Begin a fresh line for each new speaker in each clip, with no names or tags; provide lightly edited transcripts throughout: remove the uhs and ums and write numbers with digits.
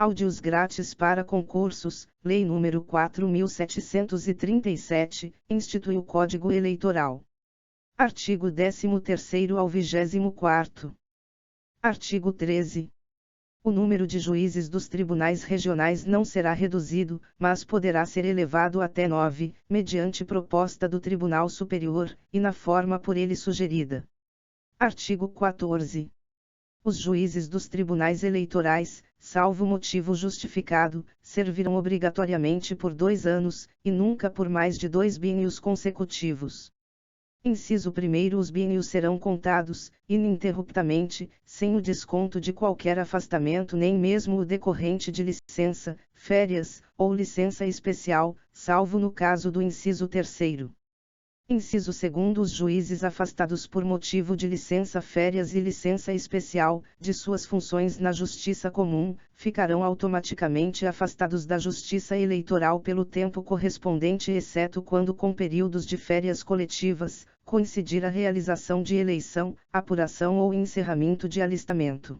Áudios grátis para concursos. Lei nº 4.737, institui o Código Eleitoral. Artigo 13º ao 24º. Artigo 13. O número de juízes dos tribunais regionais não será reduzido, mas poderá ser elevado até 9, mediante proposta do Tribunal Superior, e na forma por ele sugerida. Artigo 14. Os juízes dos tribunais eleitorais, salvo motivo justificado, servirão obrigatoriamente por 2 anos, e nunca por mais de 2 biênios consecutivos. Inciso 1. Os biênios serão contados, ininterruptamente, sem o desconto de qualquer afastamento nem mesmo o decorrente de licença, férias, ou licença especial, salvo no caso do inciso 3º. Inciso 2. Os juízes afastados por motivo de licença férias e licença especial, de suas funções na Justiça Comum, ficarão automaticamente afastados da Justiça Eleitoral pelo tempo correspondente, exceto quando com períodos de férias coletivas, coincidir a realização de eleição, apuração ou encerramento de alistamento.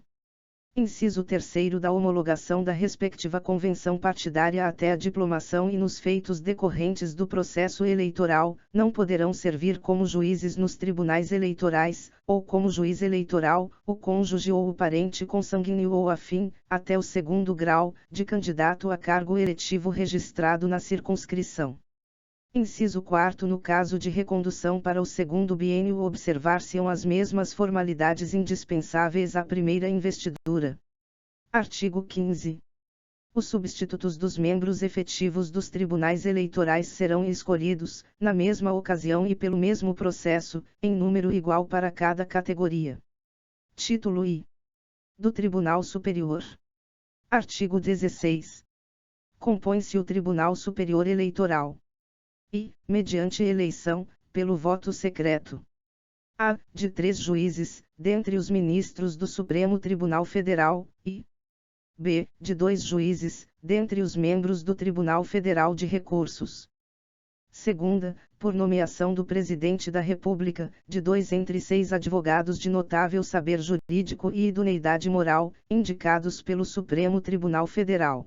Inciso 3º da homologação da respectiva convenção partidária até a diplomação e nos feitos decorrentes do processo eleitoral, não poderão servir como juízes nos tribunais eleitorais, ou como juiz eleitoral, o cônjuge ou o parente consanguíneo ou afim, até o 2º grau, de candidato a cargo eletivo registrado na circunscrição. Inciso 4. No caso de recondução para o 2º biênio, observar-se-ão as mesmas formalidades indispensáveis à primeira investidura. Artigo 15. Os substitutos dos membros efetivos dos tribunais eleitorais serão escolhidos, na mesma ocasião e pelo mesmo processo, em número igual para cada categoria. Título I. Do Tribunal Superior. Artigo 16. Compõe-se o Tribunal Superior Eleitoral. E, mediante eleição, pelo voto secreto. A. De 3 juízes, dentre os ministros do Supremo Tribunal Federal, e B. De 2 juízes, dentre os membros do Tribunal Federal de Recursos. Segunda, por nomeação do Presidente da República, de 2 entre 6 advogados de notável saber jurídico e idoneidade moral, indicados pelo Supremo Tribunal Federal.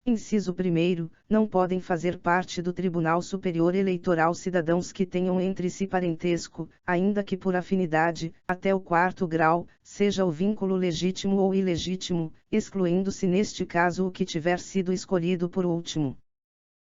Inciso 1. Não podem fazer parte do Tribunal Superior Eleitoral cidadãos que tenham entre si parentesco, ainda que por afinidade, até o 4º grau, seja o vínculo legítimo ou ilegítimo, excluindo-se neste caso o que tiver sido escolhido por último.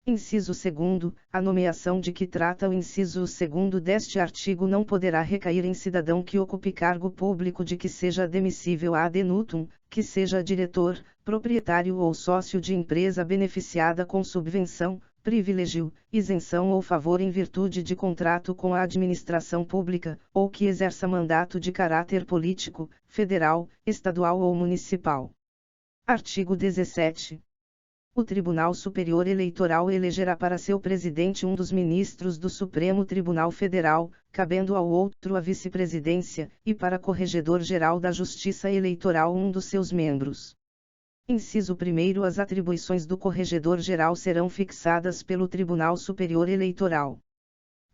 Inciso 2. A nomeação de que trata o inciso 2 deste artigo não poderá recair em cidadão que ocupe cargo público de que seja admissível ad nutum, que seja diretor, proprietário ou sócio de empresa beneficiada com subvenção, privilégio, isenção ou favor em virtude de contrato com a administração pública, ou que exerça mandato de caráter político, federal, estadual ou municipal. Artigo 17. O Tribunal Superior Eleitoral elegerá para seu presidente um dos ministros do Supremo Tribunal Federal, cabendo ao outro a vice-presidência, e para corregedor-geral da Justiça Eleitoral um dos seus membros. Inciso 1. As atribuições do corregedor-geral serão fixadas pelo Tribunal Superior Eleitoral.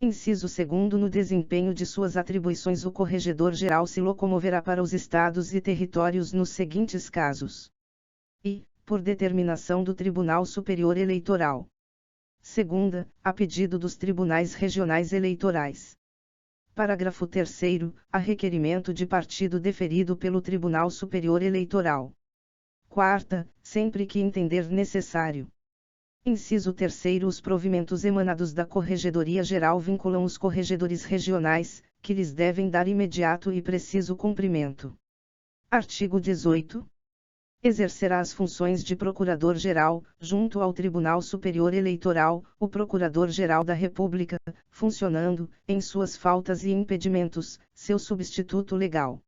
Inciso 2. No desempenho de suas atribuições o corregedor-geral se locomoverá para os estados e territórios nos seguintes casos. E, por determinação do Tribunal Superior Eleitoral. Segunda, a pedido dos tribunais regionais eleitorais. Parágrafo 3º, a requerimento de partido deferido pelo Tribunal Superior Eleitoral. Quarta, sempre que entender necessário. Inciso 3º. Os provimentos emanados da Corregedoria Geral vinculam os corregedores regionais, que lhes devem dar imediato e preciso cumprimento. Artigo 18. Exercerá as funções de Procurador-Geral, junto ao Tribunal Superior Eleitoral, o Procurador-Geral da República, funcionando, em suas faltas e impedimentos, seu substituto legal.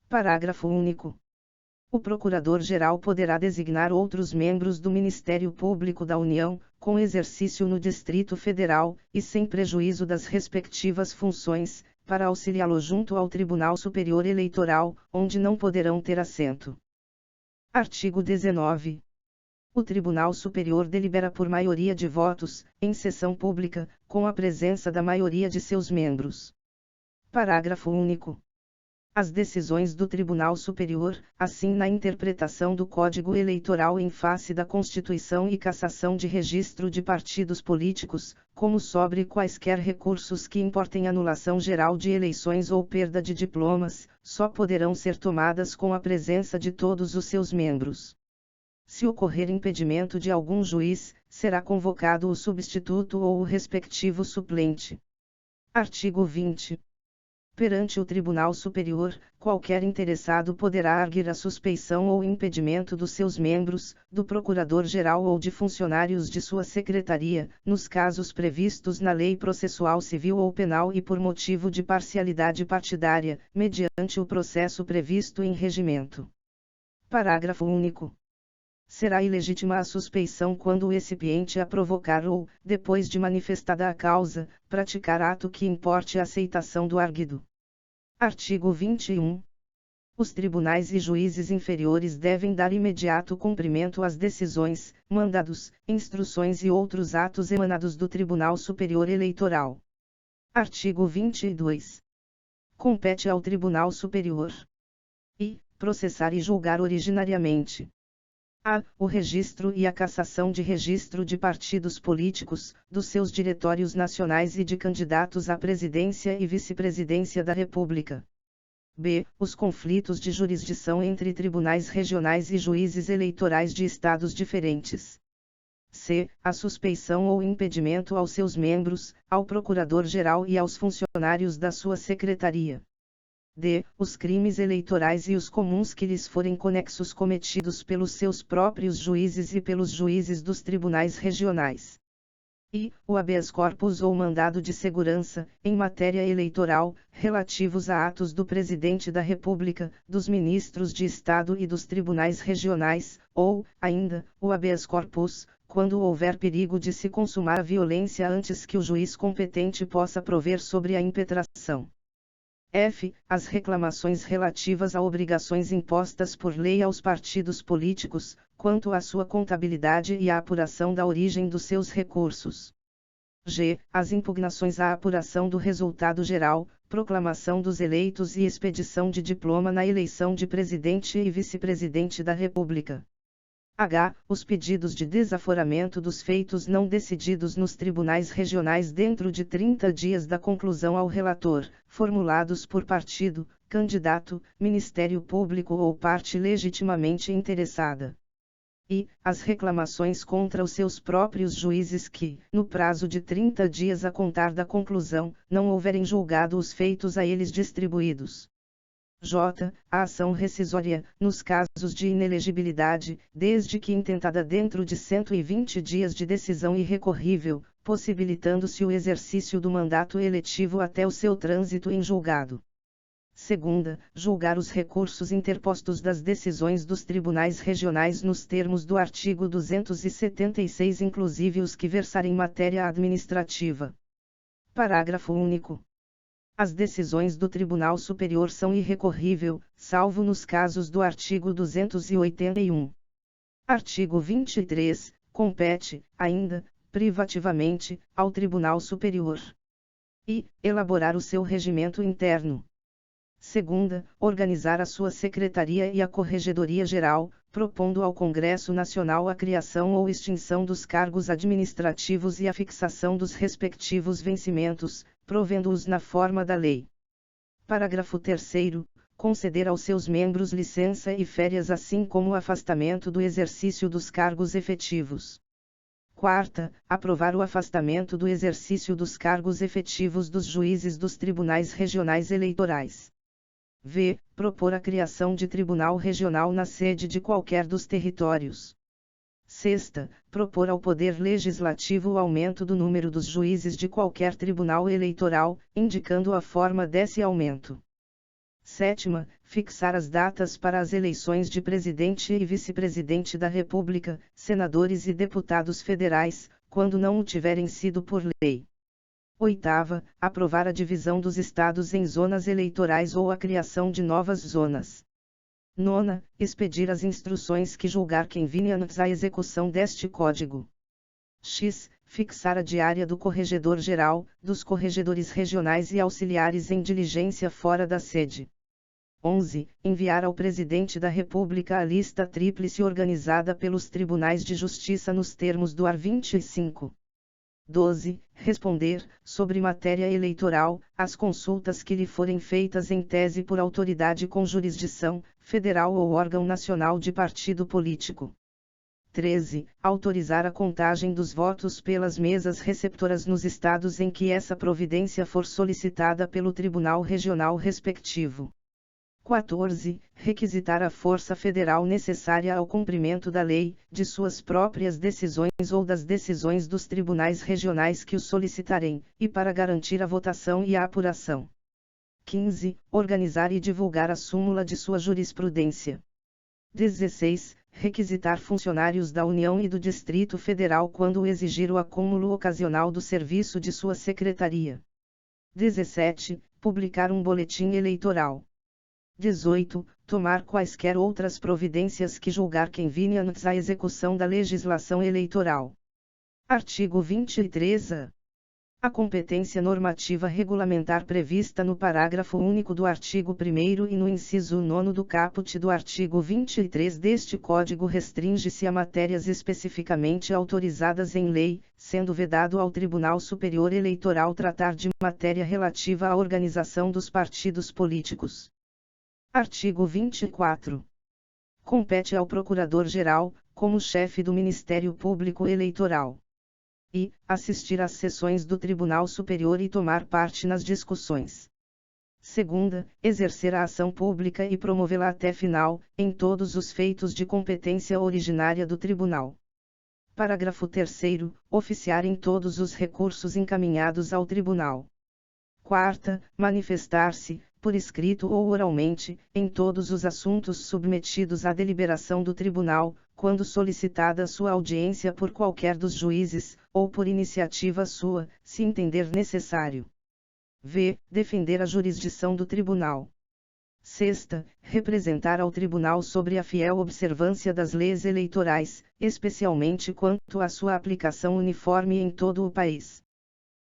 Parágrafo único. O Procurador-Geral poderá designar outros membros do Ministério Público da União, com exercício no Distrito Federal, e sem prejuízo das respectivas funções, para auxiliá-lo junto ao Tribunal Superior Eleitoral, onde não poderão ter assento. Artigo 19. O Tribunal Superior delibera por maioria de votos, em sessão pública, com a presença da maioria de seus membros. Parágrafo único. As decisões do Tribunal Superior, assim na interpretação do Código Eleitoral em face da Constituição e cassação de registro de partidos políticos, como sobre quaisquer recursos que importem anulação geral de eleições ou perda de diplomas, só poderão ser tomadas com a presença de todos os seus membros. Se ocorrer impedimento de algum juiz, será convocado o substituto ou o respectivo suplente. Artigo 20. Perante o Tribunal Superior, qualquer interessado poderá arguir a suspeição ou impedimento dos seus membros, do Procurador-Geral ou de funcionários de sua secretaria, nos casos previstos na Lei Processual Civil ou Penal e por motivo de parcialidade partidária, mediante o processo previsto em regimento. Parágrafo único. Será ilegítima a suspeição quando o recipiente a provocar ou, depois de manifestada a causa, praticar ato que importe a aceitação do arguido. Artigo 21. Os tribunais e juízes inferiores devem dar imediato cumprimento às decisões, mandados, instruções e outros atos emanados do Tribunal Superior Eleitoral. Artigo 22. Compete ao Tribunal Superior I. processar e julgar originariamente a. o registro e a cassação de registro de partidos políticos, dos seus diretórios nacionais e de candidatos à presidência e vice-presidência da República. B. os conflitos de jurisdição entre tribunais regionais e juízes eleitorais de estados diferentes. C. a suspeição ou impedimento aos seus membros, ao Procurador-Geral e aos funcionários da sua secretaria. D. os crimes eleitorais e os comuns que lhes forem conexos cometidos pelos seus próprios juízes e pelos juízes dos tribunais regionais. E. o habeas corpus ou mandado de segurança, em matéria eleitoral, relativos a atos do Presidente da República, dos ministros de Estado e dos tribunais regionais, ou, ainda, o habeas corpus, quando houver perigo de se consumar a violência antes que o juiz competente possa prover sobre a impetração. F. as reclamações relativas a obrigações impostas por lei aos partidos políticos, quanto à sua contabilidade e à apuração da origem dos seus recursos. G. as impugnações à apuração do resultado geral, proclamação dos eleitos e expedição de diploma na eleição de presidente e vice-presidente da República. H. os pedidos de desaforamento dos feitos não decididos nos tribunais regionais dentro de 30 dias da conclusão ao relator, formulados por partido, candidato, Ministério Público ou parte legitimamente interessada. I. as reclamações contra os seus próprios juízes que, no prazo de 30 dias a contar da conclusão, não houverem julgado os feitos a eles distribuídos. J. a ação rescisória, nos casos de inelegibilidade, desde que intentada dentro de 120 dias de decisão irrecorrível, possibilitando-se o exercício do mandato eletivo até o seu trânsito em julgado. Segunda, julgar os recursos interpostos das decisões dos tribunais regionais nos termos do artigo 276, inclusive os que versarem matéria administrativa. Parágrafo único. As decisões do Tribunal Superior são irrecorrível, salvo nos casos do artigo 281. Artigo 23. Compete, ainda, privativamente, ao Tribunal Superior I. elaborar o seu regimento interno. Segunda, organizar a sua Secretaria e a Corregedoria Geral, propondo ao Congresso Nacional a criação ou extinção dos cargos administrativos e a fixação dos respectivos vencimentos, provendo-os na forma da lei. Parágrafo 3º. Conceder aos seus membros licença e férias assim como o afastamento do exercício dos cargos efetivos. Quarta, aprovar o afastamento do exercício dos cargos efetivos dos juízes dos tribunais regionais eleitorais. V. Propor a criação de tribunal regional na sede de qualquer dos territórios. Sexta, propor ao Poder Legislativo o aumento do número dos juízes de qualquer tribunal eleitoral, indicando a forma desse aumento. Sétima, fixar as datas para as eleições de presidente e vice-presidente da República, senadores e deputados federais, quando não o tiverem sido por lei. Oitava, aprovar a divisão dos estados em zonas eleitorais ou a criação de novas zonas. Nona, expedir as instruções que julgar quem vinha à execução deste Código. X. Fixar a diária do Corregedor-Geral, dos corregedores regionais e auxiliares em diligência fora da sede. 11. Enviar ao Presidente da República a lista tríplice organizada pelos Tribunais de Justiça nos termos do art. 25. 12. Responder, sobre matéria eleitoral, às consultas que lhe forem feitas em tese por autoridade com jurisdição, federal ou órgão nacional de partido político. 13. Autorizar a contagem dos votos pelas mesas receptoras nos estados em que essa providência for solicitada pelo Tribunal Regional respectivo. 14. Requisitar a força federal necessária ao cumprimento da lei, de suas próprias decisões ou das decisões dos tribunais regionais que o solicitarem, e para garantir a votação e a apuração. 15. Organizar e divulgar a súmula de sua jurisprudência. 16. Requisitar funcionários da União e do Distrito Federal quando exigir o acúmulo ocasional do serviço de sua secretaria. 17. Publicar um boletim eleitoral. 18. Tomar quaisquer outras providências que julgar convenientes à execução da legislação eleitoral. Artigo 23-A. A competência normativa regulamentar prevista no parágrafo único do artigo 1º e no inciso 9 do caput do artigo 23 deste Código restringe-se a matérias especificamente autorizadas em lei, sendo vedado ao Tribunal Superior Eleitoral tratar de matéria relativa à organização dos partidos políticos. Artigo 24. Compete ao Procurador-Geral, como chefe do Ministério Público Eleitoral, e assistir às sessões do Tribunal Superior e tomar parte nas discussões. Segunda, exercer a ação pública e promovê-la até final, em todos os feitos de competência originária do Tribunal. Parágrafo 3º, oficiar em todos os recursos encaminhados ao Tribunal. Quarta, manifestar-se, por escrito ou oralmente, em todos os assuntos submetidos à deliberação do Tribunal, quando solicitada sua audiência por qualquer dos juízes, ou por iniciativa sua, se entender necessário. V. Defender a jurisdição do Tribunal. Sexta, representar ao Tribunal sobre a fiel observância das leis eleitorais, especialmente quanto à sua aplicação uniforme em todo o país.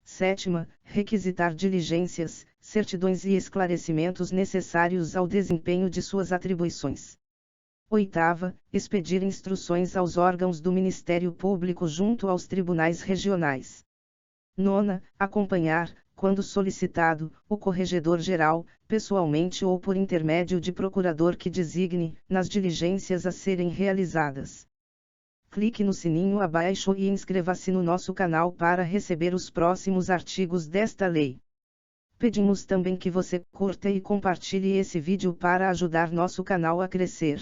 Sétima, requisitar diligências, certidões e esclarecimentos necessários ao desempenho de suas atribuições. Oitava, expedir instruções aos órgãos do Ministério Público junto aos tribunais regionais. Nona, acompanhar, quando solicitado, o Corregedor-Geral, pessoalmente ou por intermédio de procurador que designe, nas diligências a serem realizadas. Clique no sininho abaixo e inscreva-se no nosso canal para receber os próximos artigos desta lei. Pedimos também que você curta e compartilhe esse vídeo para ajudar nosso canal a crescer.